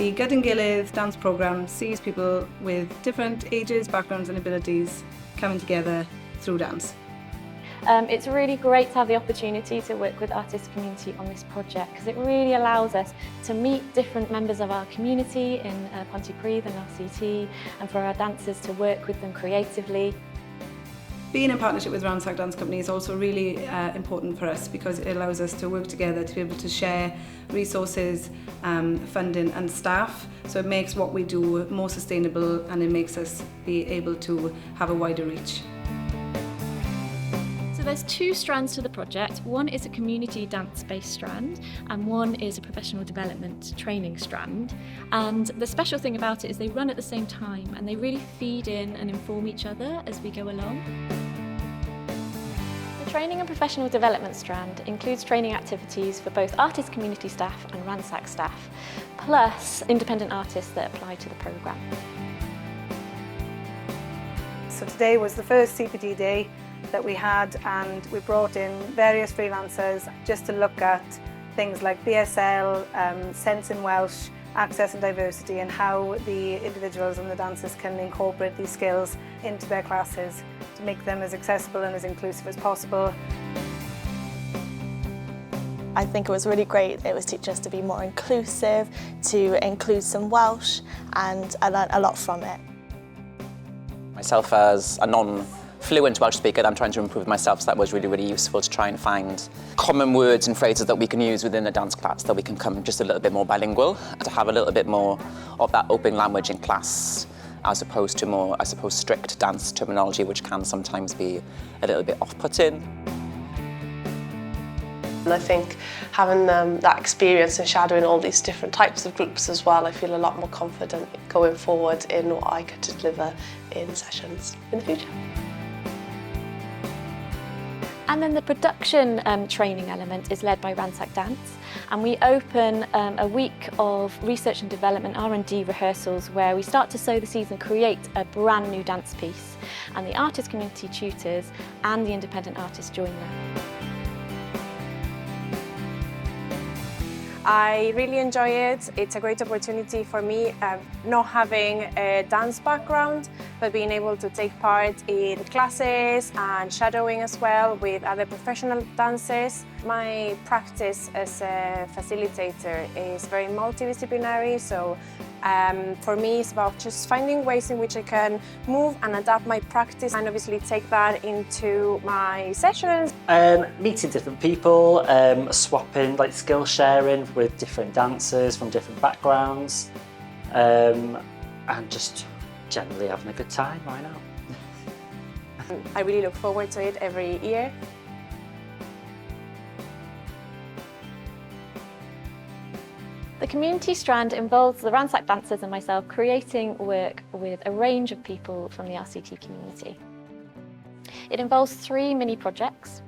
The Gyda'n Gilydd dance programme sees people with different ages, backgrounds and abilities coming together through dance. It's really great to have the opportunity to work with artist community on this project because it really allows us to meet different members of our community in Pontypridd and RCT, and for our dancers to work with them creatively. Being in partnership with Ransack Dance Company is also really important for us because it allows us to work together to be able to share resources, funding and staff. So it makes what we do more sustainable and it makes us be able to have a wider reach. So there's two strands to the project. One is a community dance-based strand and one is a professional development training strand. And the special thing about it is they run at the same time and they really feed in and inform each other as we go along. The training and professional development strand includes training activities for both artist community staff and Ransack staff, plus independent artists that apply to the programme. So today was the first CPD day that we had, and we brought in various freelancers just to look at things like BSL, sense in Welsh, access and diversity, and how the individuals and the dancers can incorporate these skills into their classes to make them as accessible and as inclusive as possible. I think it was really great. It was teaching us to be more inclusive, to include some Welsh, and I learned a lot from it. Myself as a non-fluent Welsh speaker, I'm trying to improve myself, so that was really, really useful to try and find common words and phrases that we can use within a dance class, that we can become just a little bit more bilingual, to have a little bit more of that open language in class, as opposed to more, I suppose, strict dance terminology, which can sometimes be a little bit off-putting. And I think having that experience and shadowing all these different types of groups as well, I feel a lot more confident going forward in what I could deliver in sessions in the future. And then the production training element is led by Ransack Dance, and we open a week of research and development R&D rehearsals where we start to sow the seeds and create a brand new dance piece, and the artist community tutors and the independent artists join them. I really enjoy it. It's a great opportunity for me, not having a dance background, but being able to take part in classes and shadowing as well with other professional dancers. My practice as a facilitator is very multidisciplinary, so for me it's about just finding ways in which I can move and adapt my practice and obviously take that into my sessions. Meeting different people, swapping, like skill sharing with different dancers from different backgrounds, and just generally having a good time right now. I really look forward to it every year. The community strand involves the Ransack dancers and myself creating work with a range of people from the RCT community. It involves 3 mini projects,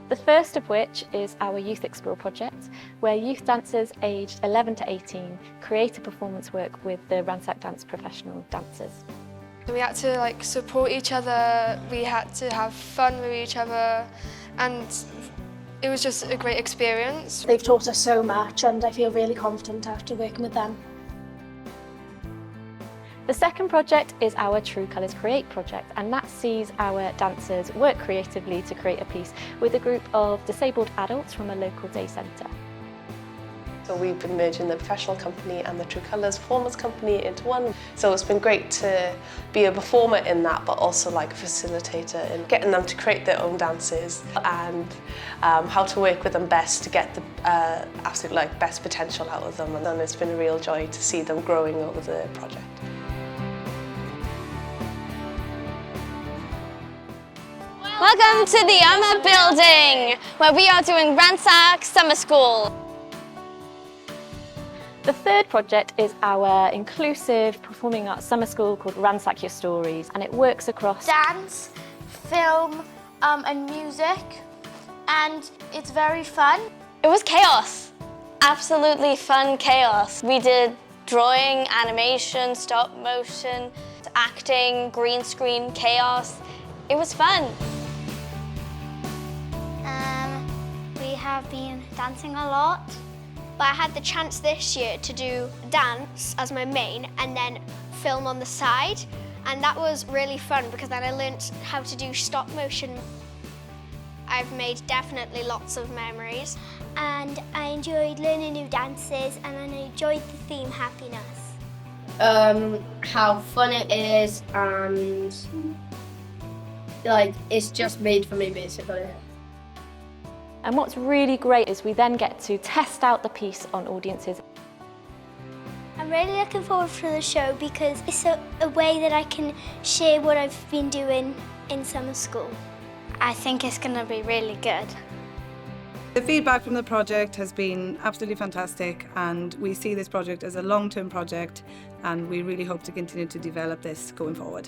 the first of which is our Youth Explore project, where youth dancers aged 11 to 18 create a performance work with the Ransack Dance professional dancers. We had to support each other, we had to have fun with each other, and it was just a great experience. They've taught us so much and I feel really confident after working with them. The second project is our True Colours Create project, and that sees our dancers work creatively to create a piece with a group of disabled adults from a local day centre. So we've been merging the professional company and the True Colours performance company into one. So it's been great to be a performer in that, but also like a facilitator in getting them to create their own dances and how to work with them best to get the absolute best potential out of them. And then it's been a real joy to see them growing over the project. Welcome to the Yama building, where we are doing Ransack Summer School. The third project is our inclusive performing arts summer school called Ransack Your Stories, and it works across dance, film and music, and it's very fun. It was chaos, absolutely fun chaos. We did drawing, animation, stop motion, acting, green screen, chaos. It was fun. We have been dancing a lot But I had the chance this year to do dance as my main and then film on the side. And that was really fun because then I learnt how to do stop motion. I've made definitely lots of memories. And I enjoyed learning new dances and I enjoyed the theme happiness. How fun it is and like it's just made for me basically. And what's really great is we then get to test out the piece on audiences. I'm really looking forward to the show because it's a way that I can share what I've been doing in summer school. I think it's going to be really good. The feedback from the project has been absolutely fantastic, and we see this project as a long-term project, and we really hope to continue to develop this going forward.